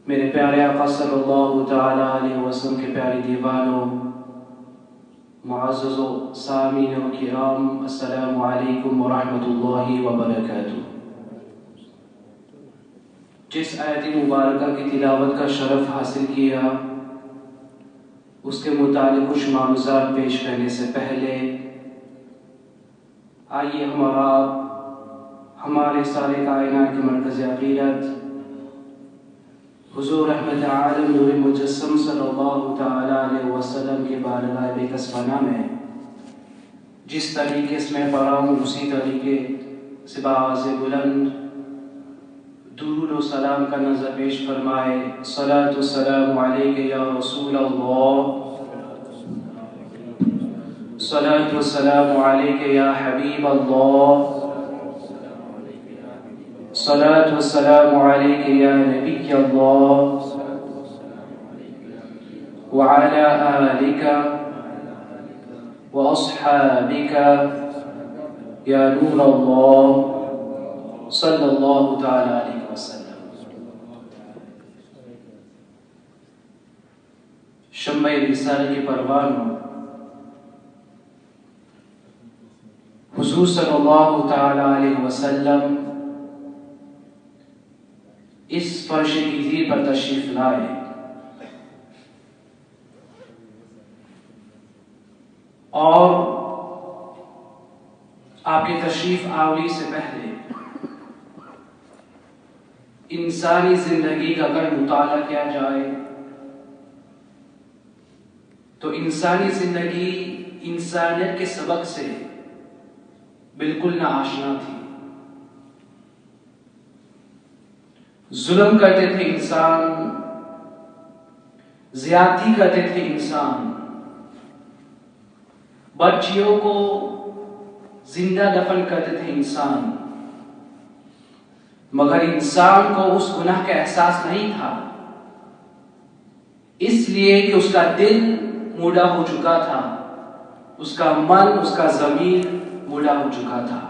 میرے پیارے آقا صلی اللہ تعالیٰ علیہ وسلم کے پیارے دیوانوں، معزز و سامعین و کرام، السلام علیکم ورحمۃ اللہ وبرکاتہ۔ جس آیت مبارکہ کی تلاوت کا شرف حاصل کیا، اس کے متعلق کچھ معلومات پیش کرنے سے پہلے آئیے ہمارے سارے کائنات کے مرکز عقیدت حضور رحمت عالم نور مجسم صلی اللہ تعالیٰ علیہ وسلم کے بارگاہ بےکسوانہ میں جس طریقے سے میں پڑھا ہوں، اسی طریقے سے بآواز بلند درود و سلام کا نظر پیش فرمائے۔ صلاۃ والسلام علیک یا رسول اللہ، صلاۃ والسلام علیک یا حبیب اللہ، صلاۃ والسلام علیک یا نبی اللہ، وعلی آلک واصحابک یا نور اللہ صلی اللہ تعالی علیہ وسلم۔ شمع رسالے کے پروانوں، حضور صلی اللہ تعالی علیہ وسلم اس فرش کی زیر پر تشریف لائے اور آپ کے تشریف آوری سے پہلے انسانی زندگی کا اگر مطالعہ کیا جائے تو انسانی زندگی انسانیت کے سبق سے بالکل ناآشنا تھی۔ ظلم کرتے تھے انسان، زیادتی کرتے تھے انسان، بچیوں کو زندہ دفن کرتے تھے انسان، مگر انسان کو اس گناہ کا احساس نہیں تھا، اس لیے کہ اس کا دل مردہ ہو چکا تھا، اس کا من، اس کا ضمیر مردہ ہو چکا تھا۔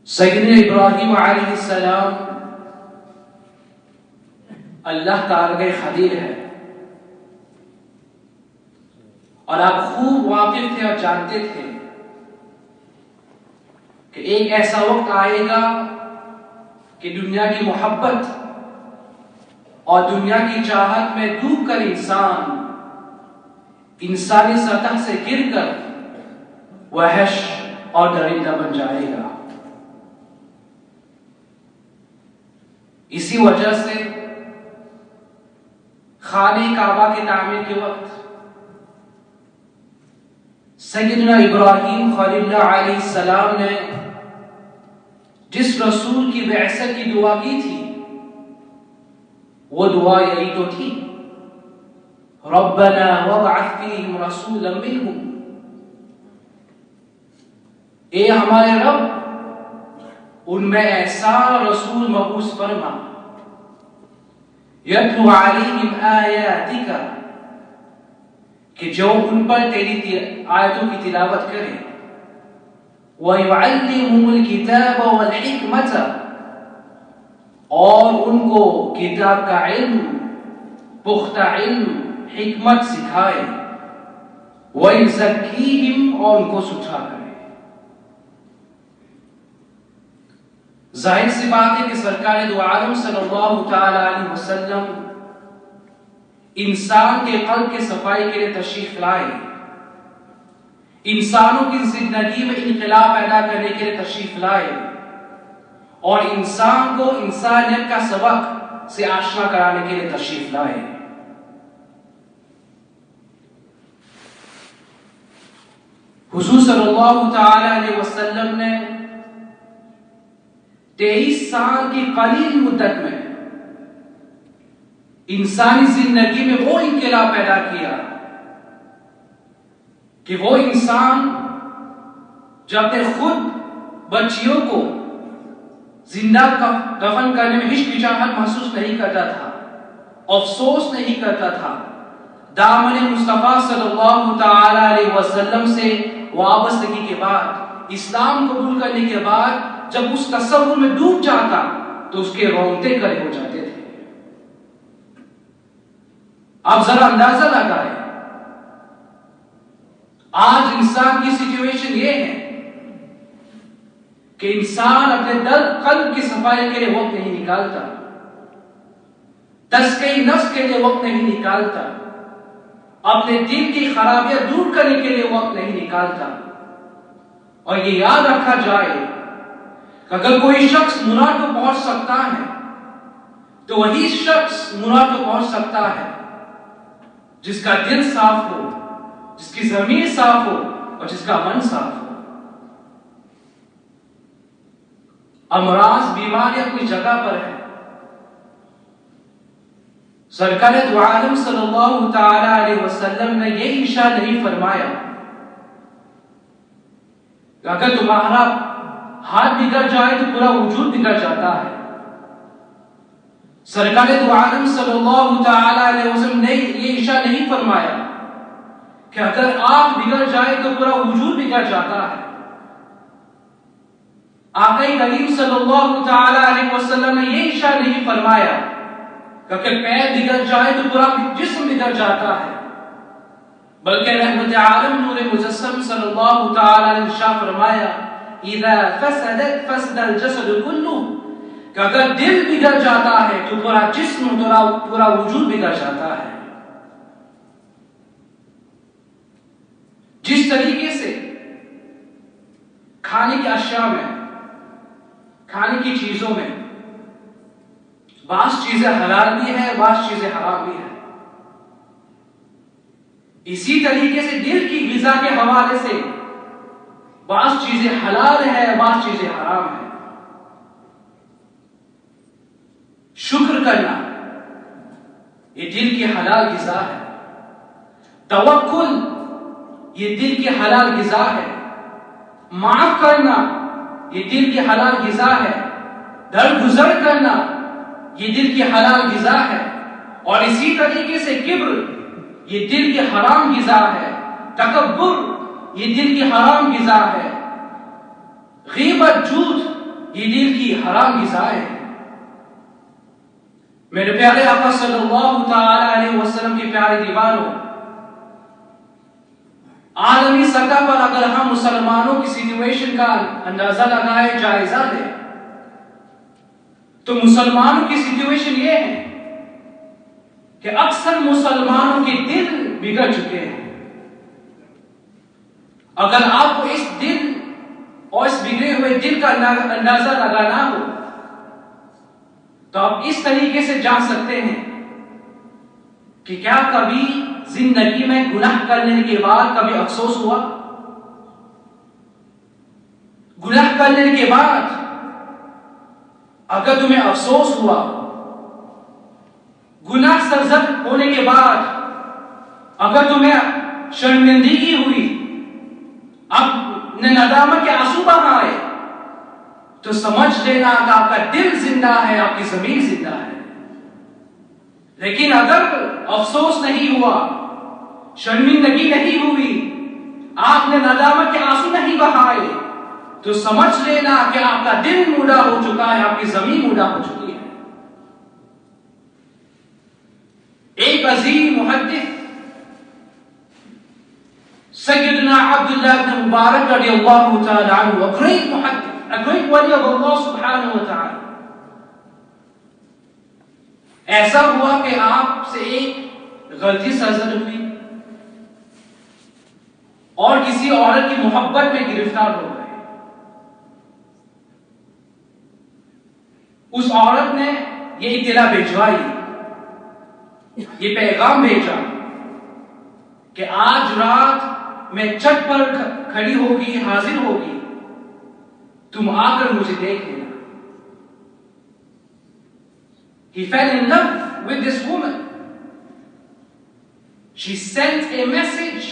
سیدنا ابراہیم علیہ السلام اللہ تعالیٰ کے خلیل ہے، اور آپ خوب واقف تھے اور جانتے تھے کہ ایک ایسا وقت آئے گا کہ دنیا کی محبت اور دنیا کی چاہت میں ڈوب کر انسان انسانی سطح سے گر کر وحش اور درندہ بن جائے گا۔ اسی وجہ سے خانہ کعبہ کی تعمیر کے وقت سیدنا ابراہیم خلیل اللہ علیہ السلام نے جس رسول کی بعثت کی دعا کی تھی، وہ دعا یہی تو تھی، ربنا وابعث فیہم رسولا منہم، اے ہمارے رب ان میں ایسا رسول مبعوث فرما، یتلو علیہم آیاتک، کہ جو ان پر تیری آیتوں کی تلاوت کرے، وَيُعَلِّمُهُمُ الْكِتَابَ وَالْحِكْمَةَ، اور ان کو کتاب کا علم، پختہ علم، حکمت سکھائے، وَيُزَكِّيهِمْ، اور ان کو ستھرا کرے۔ ظاہر سی بات ہے کہ سرکار دو عالم صلی اللہ تعالی علیہ وسلم انسان کے قلب کے صفائی کے لیے تشریف لائے، انسانوں کی زندگی میں انقلاب پیدا کرنے کے لیے تشریف لائے، اور انسان کو انسانیت کا سبق سے آشنا کرانے کے لیے تشریف لائے۔ حضور صلی اللہ تعالی علیہ وسلم نے 23 سال کی قلیل مدت میں انسانی زندگی میں وہ انقلاب پیدا کیا کہ وہ انسان جو اپنے خود بچیوں کو زندہ دفن کرنے میں ہچکچاہٹ محسوس نہیں کرتا تھا، افسوس نہیں کرتا تھا، دامن مصطفیٰ صلی اللہ تعالی علیہ وسلم سے وابستگی کے بعد، اسلام قبول کرنے کے بعد جب اس تصور میں ڈوب جاتا تو اس کے رونگٹے کھڑے ہو جاتے تھے۔ آپ ذرا اندازہ لگائیں، آج انسان کی سچویشن یہ ہے کہ انسان اپنے قلب کی صفائی کے لیے وقت نہیں نکالتا، تزکیہ نفس کے لیے وقت نہیں نکالتا، اپنے دل کی خرابیاں دور کرنے کے لیے وقت نہیں نکالتا۔ اور یہ یاد رکھا جائے کہ اگر کوئی شخص مراد کو پہنچ سکتا ہے تو وہی شخص مراد کو پہنچ سکتا ہے جس کا دل صاف ہو، جس کی ضمیر صاف ہو اور جس کا من صاف ہو۔ امراض، بیماریاں کوئی جگہ پر ہے، سرکار دو عالم صلی اللہ تعالی علیہ وسلم نے یہ ارشاد نہیں فرمایا کہ اگر تمہارا ہاتھ بگڑ جائے تو پورا وجود بگڑ جاتا ہے۔ سرکار دو عالم صلی اللہ تعالی علیہ وسلم نے یہ ارشاد نہیں فرمایا کہ اگر آنکھ بگڑ جائے تو پورا وجود بگڑ جاتا ہے۔ آقا کریم صلی اللہ تعالی علیہ وسلم نے یہ ارشاد نہیں فرمایا کہ اگر پیر بگڑ جائے تو پورا جسم بگڑ جاتا ہے، بلکہ رحمت عالم نور مجسم صلی اللہ تعالی علیہ وسلم فرمایا اذا فسدت فسد الجسد كله، کہ اگر دل بگڑ جاتا ہے تو پورا جسم، پورا وجود بگڑ جاتا ہے۔ جس طریقے سے کھانے کی اشیاء میں، کھانے کی چیزوں میں بعض چیزیں حلال بھی ہیں، بعض چیزیں حرام بھی ہیں، اسی طریقے سے دل کی غذا کے حوالے سے بعض چیزیں حلال ہیں، بعض چیزیں حرام ہیں۔ شکر کرنا یہ دل کی حلال غذا ہے، توکل یہ دل کی حلال غذا ہے، معاف کرنا یہ دل کی حلال غذا ہے، درگزر کرنا یہ دل کی حلال غذا ہے، اور اسی طریقے سے کبر یہ دل کی حرام غذا ہے، تکبر یہ دل کی حرام غذا ہے، غیبت، جھوٹ یہ دل کی حرام غذا ہے۔ میرے پیارے آقا صلی اللہ تعالی علیہ وسلم کے پیارے دیوانوں، عالمی سطح پر اگر ہم مسلمانوں کی سچویشن کا اندازہ لگائے، جائزہ لیں، تو مسلمانوں کی سچویشن یہ ہے کہ اکثر مسلمانوں کے دل بگڑ چکے ہیں۔ اگر آپ کو اس دل اور اس بگڑے ہوئے دل کا اندازہ لگانا ہو تو آپ اس طریقے سے جان سکتے ہیں کہ کیا کبھی زندگی میں گناہ کرنے کے بعد کبھی افسوس ہوا؟ گناہ کرنے کے بعد اگر تمہیں افسوس ہوا، گناہ سرزد ہونے کے بعد اگر تمہیں شرمندگی ہوئی، اب ندامت کے آنسو بہائے، تو سمجھ لینا کہ آپ کا دل زندہ ہے، آپ کی ضمیر زندہ ہے۔ لیکن اگر افسوس نہیں ہوا، شرمندگی نہیں ہوئی، آپ نے ندامت کے آنسو نہیں بہائے، تو سمجھ لینا کہ آپ کا دل مردہ ہو چکا ہے، آپ کی ضمیر مردہ ہو چکی ہے۔ ایک عظیم محدث سیدنا عبداللہ بن مبارک رضی اللہ تعالی عنہ، a great محدث، a great wali of Allah سبحانہ وتعالی، ایسا ہوا کہ آپ سے ایک غلطی سرزد ہوئی اور کسی عورت کی محبت میں گرفتار ہو گئے۔ اس عورت نے یہ اطلاع بھیجوائی، یہ پیغام بھیجا کہ آج رات میں چھت پر کھڑی ہوگی، حاضر ہوگی، تم آ کر مجھے دیکھ لینا۔ He fell in love with this woman. She sent a message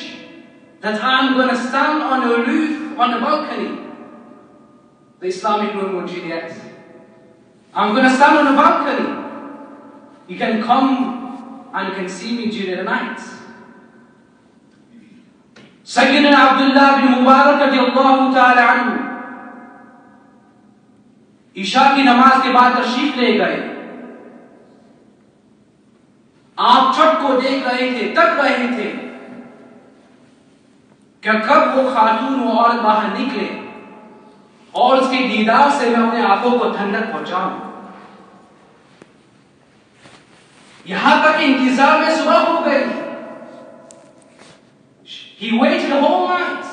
that I'm going to stand on a roof, on a balcony. The Islamic room of Juliet. I'm going to stand on a balcony. You can come and you can see me during the night. Sayyidina Abdullah bin Mubarak radiyallahu ta'ala anhu Isha की नमाज के बाद तशरीफ ले गए। आप छठ को देख रहे थे, तक रहे थे कि कब वो खातून वो औरत बाहर निकले और उसके दीदार से मैं अपने आंखों को ठंडक पहुंचाऊं। यहां तक इंतजार में सुबह हो गई। He waited the whole night.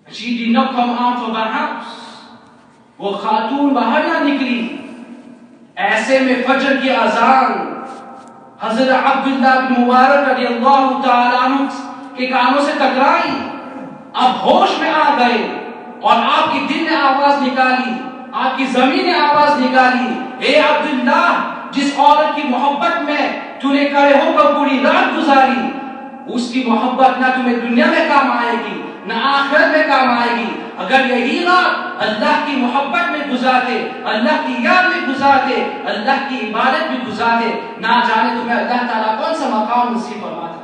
She did not come out of her house. वो खातून बाहर ना निकली। ऐसे में फजर की अजान हजरत अब्दुल्लाह बिन मुबारक रज़ियल्लाहु ताला अन्हु के कानों से टकराई। अब होश में आ गए और आपकी दिल ने आवाज निकाली, आपकी जमीन ने आवाज निकाली, ए अब्दुल्लाह, जिस औरत की मोहब्बत में तूने खड़े होकर पूरी रात गुजारी, उसकी मोहब्बत ना तुम्हें दुनिया में काम आएगी ना आखिरत में काम आएगी। अगर यही रात अल्लाह की मोहब्बत में गुजारते, अल्लाह की याद में गुजारते, अल्लाह की इबादत में गुजारते, ना जाने तुम्हें अल्लाह ताला कौन सा मकाम नसीब फरमाता।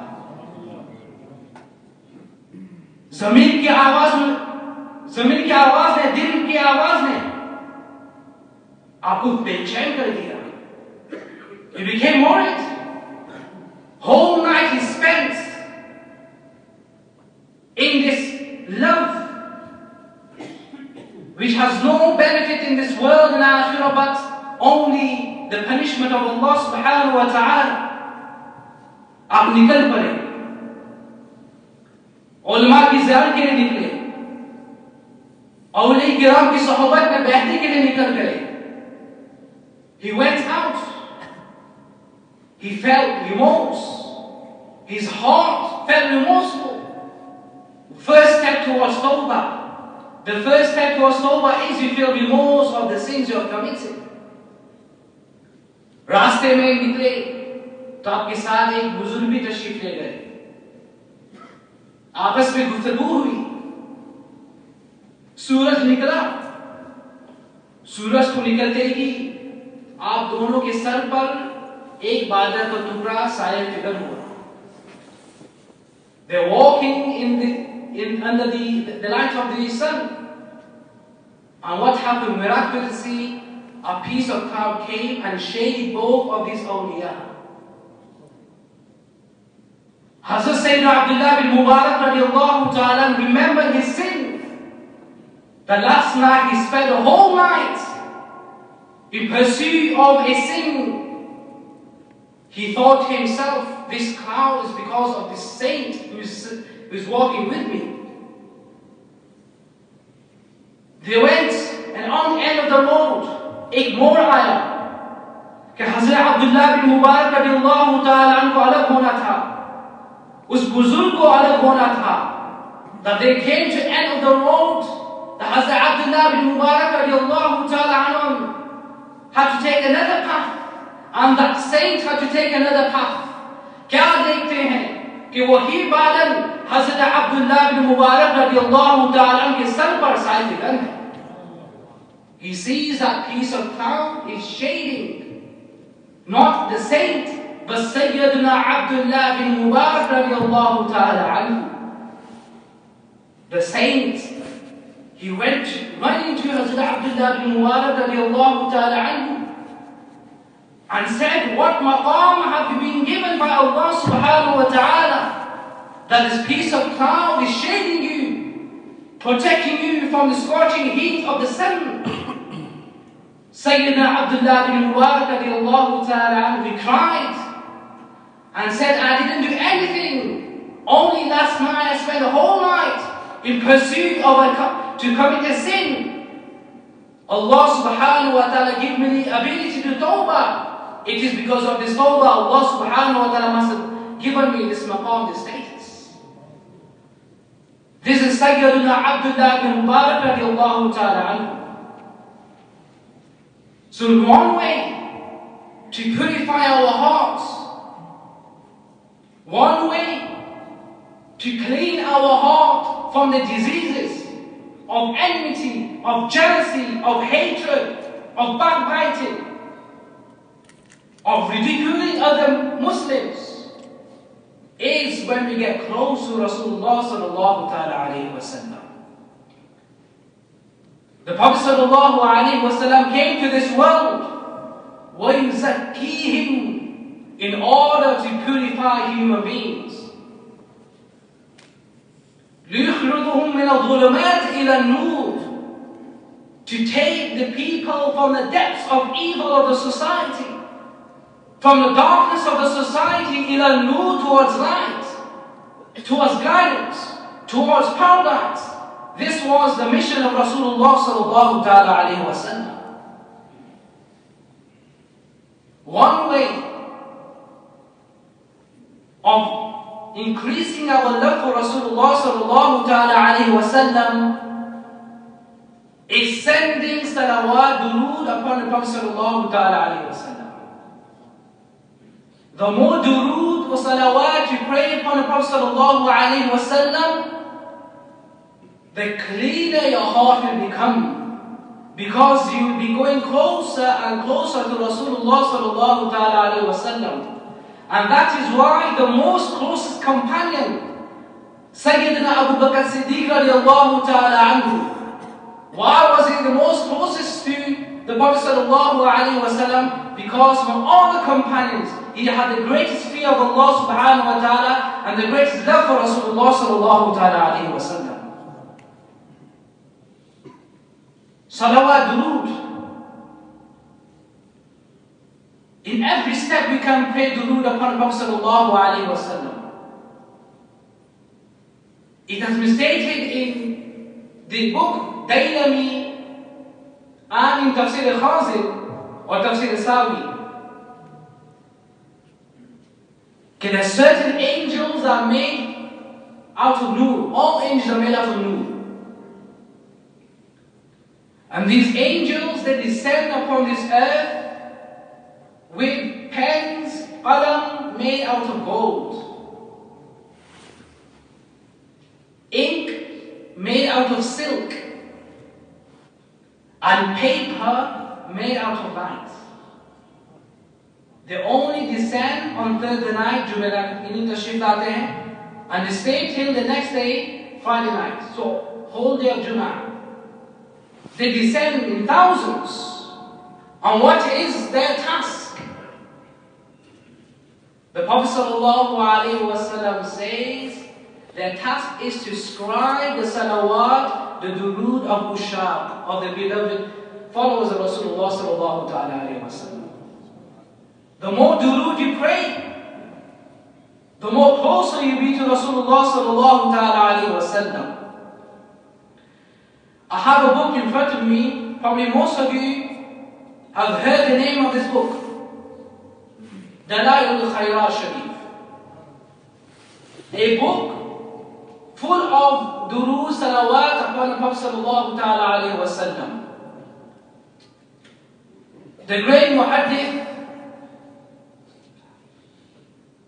जमीन की आवाज ने, दिल की आवाज ने आपको बेचैन कर दिया। You became worried. Whole night he spent in this love which has no benefit in this world and akhirah but only the punishment of Allah subhanahu wa ta'ala. आप निकल पड़े, उलमा की ज़ियारत के लिए निकले, औलिया किराम की सोहबत में बैठने के लिए निकल गए। He went out. He felt remorse. His heart felt remorseful. First step towards tawbah. The first step towards tawbah is you feel remorse of the sins you have committed. रास्ते में निकले तो आपके साथ एक बुजुर्ग भी तशरीफ ले गए। आपस में गुफ्तगू हुई। सूरज निकला। सूरज को निकलते ही आप दोनों के सर पर एक बादल का टुकड़ा साये फिगर हुआ। They were walking under the light of the sun. And what happened? Miraculously, a piece of cloud came and shaded both of these awliya. Hazrat Sayyidina Abdullah bin Mubarak radiallahu ta'ala remembered his sin. The last night he spent the whole night in pursuit of a sin. He thought to himself, this cloud is because of this saint who's walking with me. They went, and on the end of the road, एक मोड़ आया कि हज़रत अब्दुल्लाह बिन मुबारक रज़ियल्लाहु ताला अन्हु को अलग होना था, उस बुजुर्ग को अलग होना था। That they came to the end of the road, that Hazrat Abdullah bin Mubarak radiallahu ta'ala anhu had to take another path, and that saint had to take another path. क्या देखते हैं कि वही बादल हज़रत अब्दुल्लाह बिन मुबारक रदियल्लाहु ताला अन्हु के सर पर साए फिगर है। He sees that piece of cloud is shading not the saint but Sayyidina Abdullah bin Mubarak radiallahu ta'ala anhu. The saint, he went running to Hazrat Abdullah bin Mubarak radiallahu ta'ala anhu and said, what maqam have you been given by Allah subhanahu wa ta'ala that this piece of cloud is shading you, protecting you from the scorching heat of the sun? Sayyidina Abdullah bin Mubarak radiallahu ta'ala anhu, he cried and said, I didn't do anything. Only last night I spent the whole night in pursuit of to commit a sin. Allah subhanahu wa ta'ala gave me the ability to tawbah. It is because of this tawbah Allah subhanahu wa ta'ala must have given me this maqam, this status. This is Sayyidina Abdullah bin Mubarak radiallahu ta'ala anhu. So one way to purify our hearts, one way to clean our heart from the diseases of enmity, of jealousy, of hatred, of backbiting, of ridiculing other Muslims, is when we get close to Rasulullah sallallahu ta'ala alayhi wa sallam. The Prophet ﷺ came to this world وَيُزَكِّيهِمْ in order to purify human beings. لِيُخْرِجُهُمْ مِنَ الظُّلُمَاتِ إِلَى النُّورِ, to take the people from the depths of evil of the society, from the darkness of the society, إِلَى النُّورِ, towards light, towards guidance, towards paradise. This was the mission of Rasulullah sallallahu ta'ala alayhi wa sallam. One way of increasing our love for Rasulullah sallallahu ta'ala alayhi wa sallam is sending salawat durood upon the Prophet sallallahu ta'ala alayhi wa sallam. The more durood or salawat you pray upon the Prophet sallallahu alayhi wa sallam, the cleaner your heart will become, because you will be going closer and closer to Rasulullah sallallahu ta'ala alayhi wa sallam. And that is why the most closest companion, Sayyidina Abu Bakr Siddiq radiallahu ta'ala anhu, why was he the most closest to the Prophet sallallahu alayhi wa sallam? Because from all the companions, he had the greatest fear of Allah subhanahu wa ta'ala and the greatest love for Rasulullah sallallahu ta'ala alayhi wa sallam. Salawat durood. In every step we can pray durood upon Prophet sallallahu alayhi wa sallam. It has been stated in the book Daylami and in Tafsir al-Khazin or Tafsir al-Sawi that certain angels are made out of nur. All angels are made out of nur. And these angels, they descend upon this earth with pens, qalam made out of gold, ink made out of silk, and paper made out of light. They only descend on Thursday night, Jumeirah, and they stay till the next day, Friday night. So, whole day of Jum'ah. They descend in thousands. And what is their task? The Prophet ﷺ says their task is to scribe the salawat, the durood of Ushaq, of the beloved followers of Rasulullah ﷺ. The more durood you pray, the more closer you be to Rasulullah ﷺ. I have a book in front of me. Probably most of you have heard the name of this book, Dalail al-Khayrat Sharif. A book full of durood salawat upon the Prophet sallallahu ta'ala alayhi wa sallam. The great muhaddith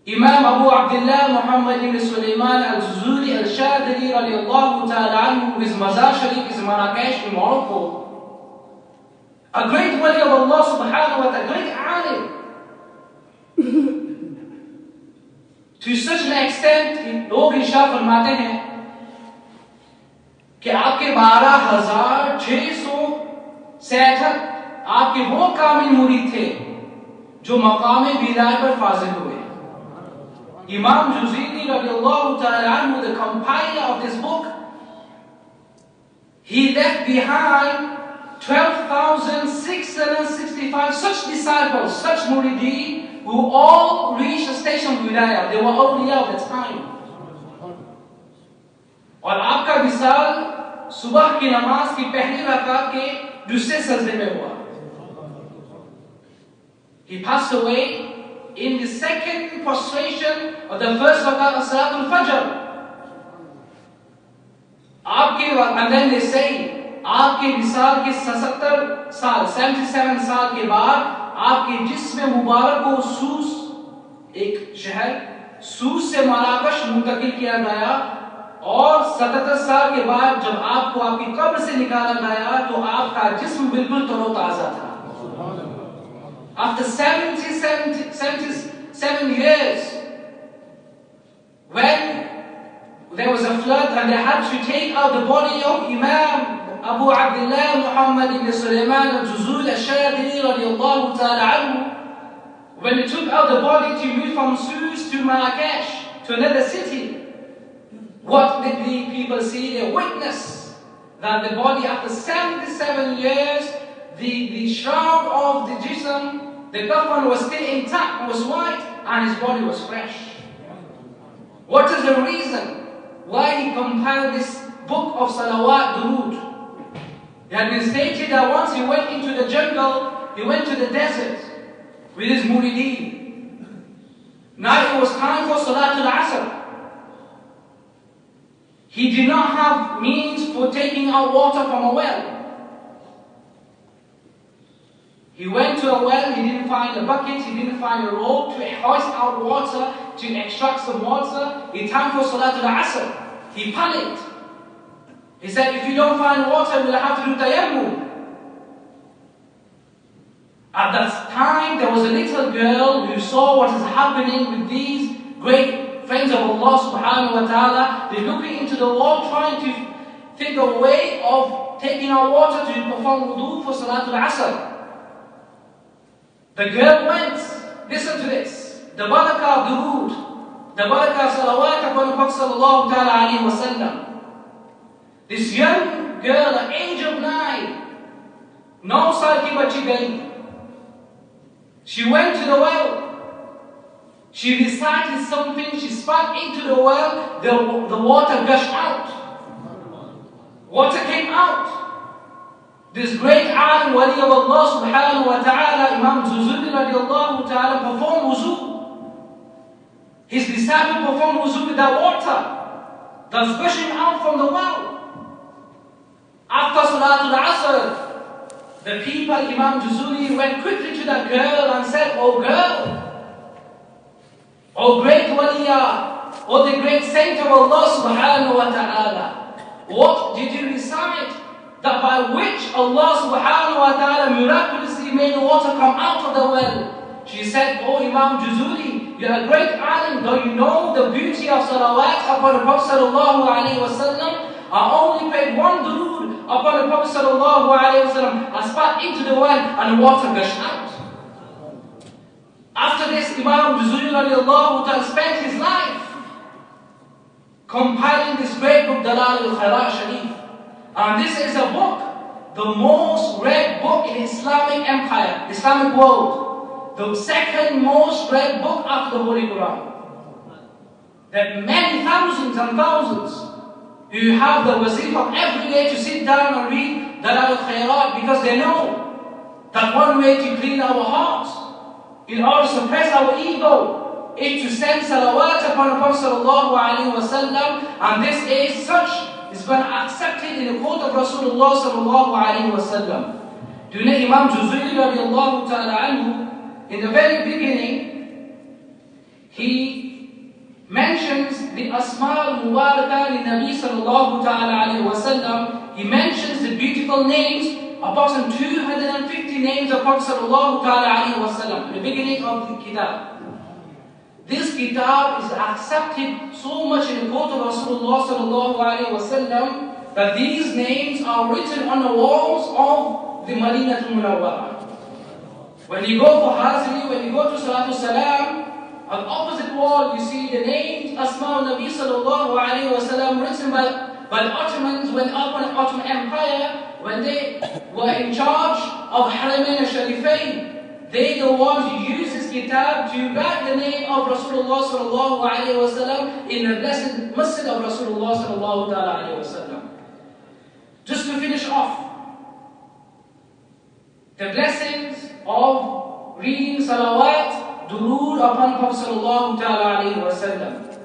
Imam Abu Abdullah Muhammad ibn Sulaiman al-Zuzuli al-Shadili radiallahu ta'ala anhu, his Mazar Sharif is Marrakesh in Morocco. A great wali of Allah subhanahu wa ta'ala, a great alim. To such an extent, लोग इशारा फरमाते हैं कि आपके 12,667 आपके वो कामिल मुरीद थे जो मकाम विलायत पर फाजिल हुए. Imam Juzini radiallahu ta'ala anhu, the compiler of this book, he left behind 12,665 such disciples, such murideen, who all reached the station of wilayah. They were awliya of the time. और आपका विसाल सुबह की नमाज की पहली रकात के दूसरे सजदे में हुआ. He passed away in the second prostration of the first rakat of Salatul Fajr. And then they say, आपके विसाल के 77 साल 77 साल के बाद आपके जिस्म मुबारक को सूस, एक शहर सूस से मराकश मुंतकिल किया गया, और 77 साल के बाद जब आपको आपकी कब्र से निकाला गया तो आपका जिस्म बिल्कुल तरोताजा था. After 77 years, when there was a flood and they had to take out the body of Imam Abu Abdullah Muhammad ibn Sulaiman al-Juzul al-Shadili radiallahu ta'ala anhu. When they took out the body to move from Sus to Marrakesh, to another city, what did the people see? They witnessed that the body, after 77 years, the shroud of the jism, the kafan was still intact, was white, and his body was fresh. What is the reason why he compiled this book of Salawat Durood? It had been stated that once he went into the jungle, he went to the desert with his murideen. Now it was time for Salatul Asr. He did not have means for taking out water from a well. He went to a well, he didn't find a bucket, he didn't find a rope to hoist out water, to extract some water. In time for Salatul Asr, he panicked. He said, if you don't find water, we'll have to do tayammum. At that time, there was a little girl who saw what is happening with these great friends of Allah subhanahu wa ta'ala. They're looking into the wall, trying to think a way of taking out water to perform wudu for Salatul Asr. The girl went, listen to this, the barakah durood, the barakah salawat upon the Prophet sallallahu ta'ala alayhi wa sallam. This young girl, at age of 9, no saal ki bachi gayi. She went to the well. She recited something. She spat into the well. The water gushed out. Water came out. This great alim wali of Allah subhanahu wa ta'ala, Imam Juzuli radiallahu ta'ala, performed wuzu. His disciple performed wuzu with that water that's gushing out from the well. After Salatul Asr, the people, Imam Juzuli, went quickly to that girl and said, "Oh girl, oh great waliya, oh the great saint of Allah subhanahu wa ta'ala, what did you recite that by which Allah subhanahu wa ta'ala miraculously made the water come out of the well?" She said, "Oh Imam Juzuli, you're a great alim, don't you know the beauty of salawat upon the Prophet sallallahu alayhi wa sallam? I only paid one durood upon the Prophet sallallahu alayhi wa sallam. I spat into the well and the water gushed out." After this, Imam Juzuli radiallahu ta'ala spent his life compiling this great book, Dalal al-Khairat Sharif. And this is a book, the most read book in Islamic empire, Islamic world. The second most read book after the Holy Quran. There are many thousands and thousands who have the wazifa every day to sit down and read Dalal al-Khairat, because they know that one way to clean our hearts, in order to suppress our ego, is to send salawat upon the Prophet sallallahu alaihi wasallam, and this is such, it's been accepted in the court of Rasulullah sallallahu alaihi wasallam. Do you know Imam Juzuli radiallahu ta'ala anhu, in the very beginning, he mentions the Asma al-Mubarakah li Nabi sallallahu ta'ala alayhi wa sallam. He mentions the beautiful names, approximately 250 names of Prophet sallallahu ta'ala alayhi wa sallam, in the beginning of the kitab. This kitab is accepted so much in the court of Rasulullah sallallahu alayhi wa sallam that these names are written on the walls of the Madinatul Munawwarah. When you go for Hazri, when you go to Salatul Salam, on the opposite wall, you see the names Asma al-Nabi sallallahu alayhi wa sallam written by the Ottomans when the Ottoman Empire, when they were in charge of Haramain al-Sharifain. They the ones who used this kitab to write the name of Rasulullah sallallahu alayhi wa sallam in the blessed masjid of Rasulullah sallallahu alayhi wa sallam. Just to finish off, the blessings of reading salawat, durood upon Prophet sallallahu alayhi wa sallam.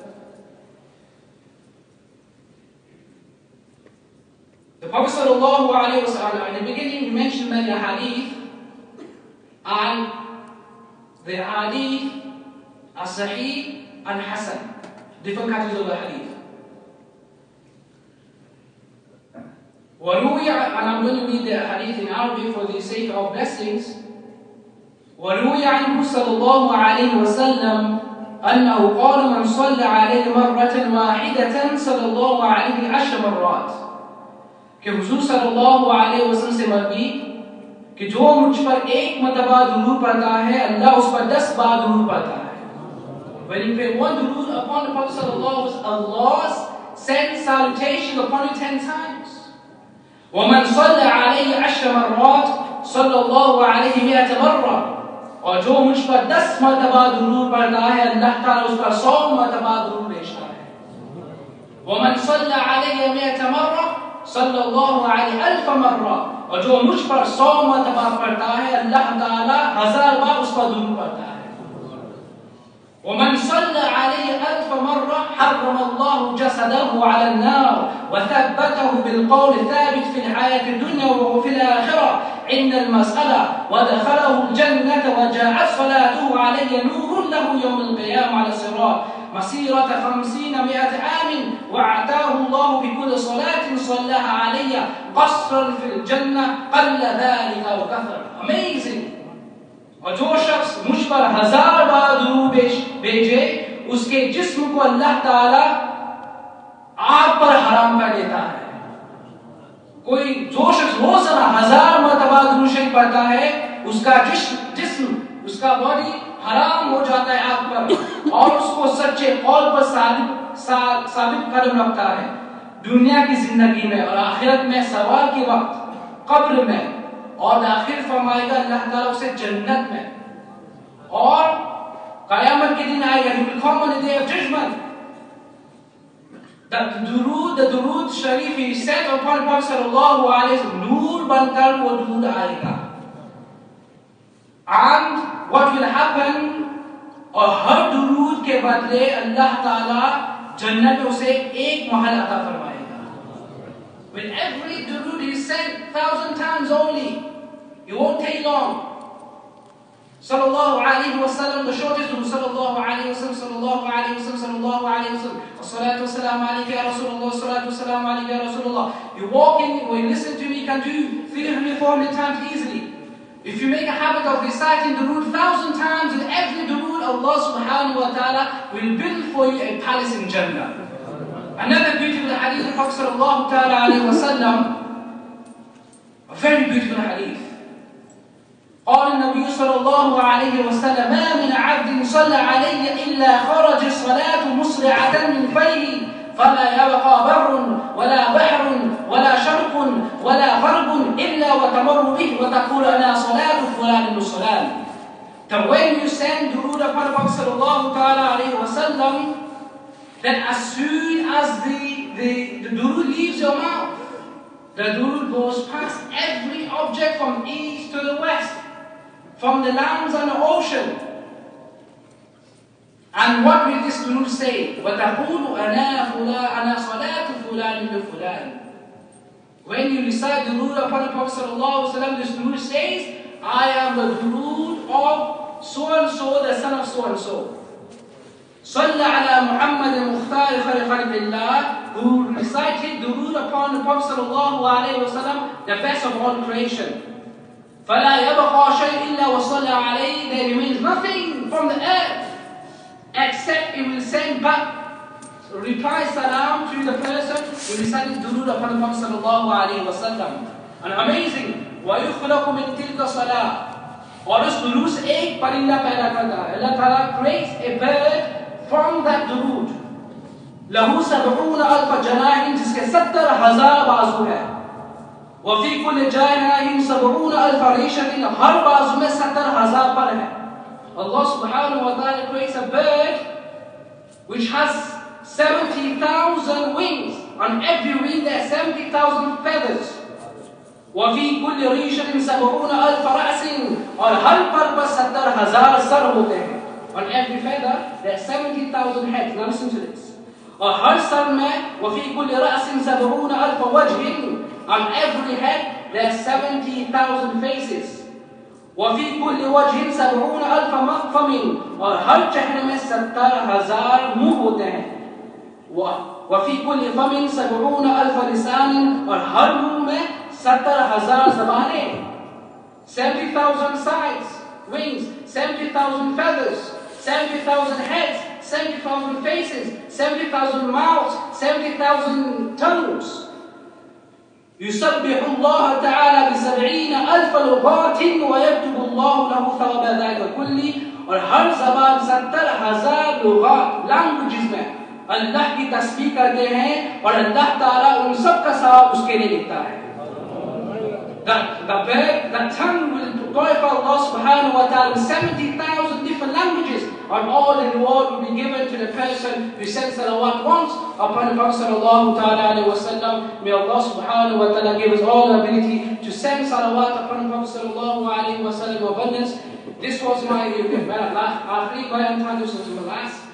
The Prophet sallallahu alayhi wa sallam, in the beginning we mentioned many hadith, and the hadith are sahih and hasan, different categories of the hadith. وروي, and I'm going to read the hadith in Arabic for the sake of blessings. وروي عنه صلى الله عليه وسلم أنه قال من صلى عليه مرة واحدة صلى الله عليه 10 مرات کہ حضور صلی اللہ علیہ وسلم سے مروی کہ جو مجھ پر ایک مرتبہ درود پڑھتا ہے اللہ اس پر 10 بار درود پڑھتا ہے. When you pray one durood upon the Prophet sallallahu alaihi wasallam, Allah sends salutation upon you 10 times. وَمَنْ صَلَّ عَلَيْهِ 10 مرات صلی اللہ علیہ 100 مرہ. اور جو مجھ پر 10 مرتبہ درود پڑھتا ہے اللہ تعالیٰ اس پر 100 مرتبہ درود بھیجتا ہے. وَمَنْ صَلَّ عَلَيْهِ 100 مرہ صلی اللہ علیہ 1000 مرہ. اور جو مجھ پر 100 مرتبہ پڑھتا ہے اللہ تعالیٰ 1000 بار اس پر درود پڑھتا ہے. ومن صلى عليه 1000 مرة حرم الله جسده على النار وثبته بالقول الثابت في الحياة الدنيا وفي الآخرة عند المسألة ودخله الجنة وجاءت صلاته عليه نور له يوم القيامة على الصراط مسيرة 50 عام وأعطاه الله بكل صلاة صلىها علي قصرا في الجنة قل ذلك وكثر. Amazing. اور جو شخص مجھ پر 1000 بار درود بھیجے اس کے جسم کو اللہ تعالی آگ پر حرام کر دیتا ہے. کوئی جو شخص روزانہ 1000 مرتبہ درود شریف پڑھتا ہے اس کا جسم اس کا باڈی حرام ہو جاتا ہے آگ پر اور اس کو سچے قول پر ثابت قدم رکھتا ہے دنیا کی زندگی میں اور آخرت میں سوال کے وقت قبر میں. اور داخل فرمائے گا اللہ تعالیٰ اسے جنت میں اور قیامت کے دن آئے گا. He will come on the day of judgment. The درود شریف he said upon Prophet sallallahu alaihi wasallam نور بن کر وہ درود آئے گا. And what will happen اور ہر درود کے بدلے اللہ تعالیٰ جنت میں اسے ایک محل عطا فرمائے گا. With every durood he said 1000 times only. It won't take long. Sallallahu alayhi wa sallam, the shortest durood. Sallallahu alayhi wa sallam, sallallahu alayhi wa sallam, sallallahu alayhi wa sallam. As-salatu was-salamu alayka ya Rasulullah, as-salatu was-salamu alayka ya Rasulullah. You walk in, or you listen to me, you can do 300, 400 times easily. If you make a habit of reciting durood 1000 times in every durood, Allah subhanahu wa ta'ala will build for you a palace in Jannah. Another beautiful hadith of Prophet sallallahu ta'ala alayhi wa sallam, a very beautiful hadith. قال النبي صلى الله عليه وسلم ما من عبد صلى علي إلا خرج الصلاة مسرعة من فيه فلا يبقى بر ولا بحر ولا شرق ولا غرب إلا وتمر به وتقول أنا صلاة فلان بن فلان. That when you send durood upon Prophet sallallahu ta'ala alayhi wa sallam, that as soon as the durood leaves your mouth, the durood goes past every object from east to the west, from the lands and the ocean. And what will this durood say? وَتَقُولُ أَنَا صَلَاةُ فُلَانٍ بِفُلَانٍ. When you recite the durood upon the Prophet sallallahu alaihi wasallam, this durood says, I am the durood of so and so, the son of so and so. صلى على محمد المختار خير خلق الله, who recited durood upon the Prophet sallallahu alaihi wasallam, the best of all creation. فلا يبقى شيء إلا وصلى عليه. There remains nothing from the earth except it will send back reply salam to the person who recited durood upon the Prophet sallallahu alaihi wasallam. And amazing, وَيُخْلَقُ مِنْ تِلْكَ صَلَاةٍ. اور اس durood سے ایک پرندہ پیدا کرتا ہے. اللہ تعالیٰ creates a bird from that durood. لَهُ 70,000 جناح, جس کے 70,000 بازو ہے. وفي كل جناح 70,000 ريشة, ہر بازو میں 70,000 پر ہے. Allah subhanahu wa ta'ala creates a bird which has 70,000 wings. On every wing there are 70,000 feathers. وفي كل ريشة 70,000 رأس, اور ہر پر 70,000 سر ہوتے ہیں. On every feather there are 70,000 heads. Now listen to this. اور ہر سر میں وفي كل رأس 70,000 وجه. On every head there are 70,000 faces. وفي كل وجه 70,000 مفم, اور ہر چہرے میں 70,000 منہ ہوتے ہیں. وفي كل فم 70,000 لسان, اور ہر منہ میں 70,000 زبانیں. 70,000 sides, wings, 70,000 feathers, 70,000 heads, 70,000 faces, 70,000 mouths, 70,000 tongues. يسبح الله تعالى ب70,000 لغات ويكتب الله له ثواب ذلك كله. और हर ज़बान 70,000 लुगात लैंग्वेजेस में अल्लाह की तस्बीह करते हैं और अल्लाह ताला उन सब का सवाब उसके लिए लिखता है. The tongue will glorify Allah subhanahu wa ta'ala with 70,000 different languages, and all the reward will be given to the person who says salawat once upon the Prophet sallallahu ta'ala alayhi wa sallam. May Allah subhanahu wa ta'ala give us all the ability to send salawat upon the Prophet sallallahu alayhi wa sallam abundance. This was my last this was my last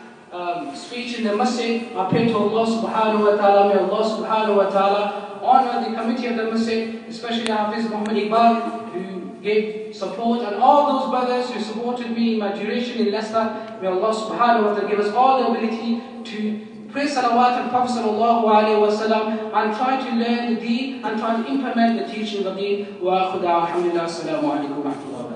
speech in the masjid. I pray to Allah subhanahu wa ta'ala, may Allah subhanahu wa ta'ala honor the committee of the masjid, especially Hafiz Muhammad Iqbal, who gave support, and all those brothers who supported me in my duration in Leicester. May Allah subhanahu wa ta'ala give us all the ability to pray salawat and Prophet sallallahu alayhi wa sallam, and try to learn the deen and try to implement the teaching of the deen. Wa akhuda alhamdulillah, assalamu alaikum wa rahmatullahi wa barakatuh.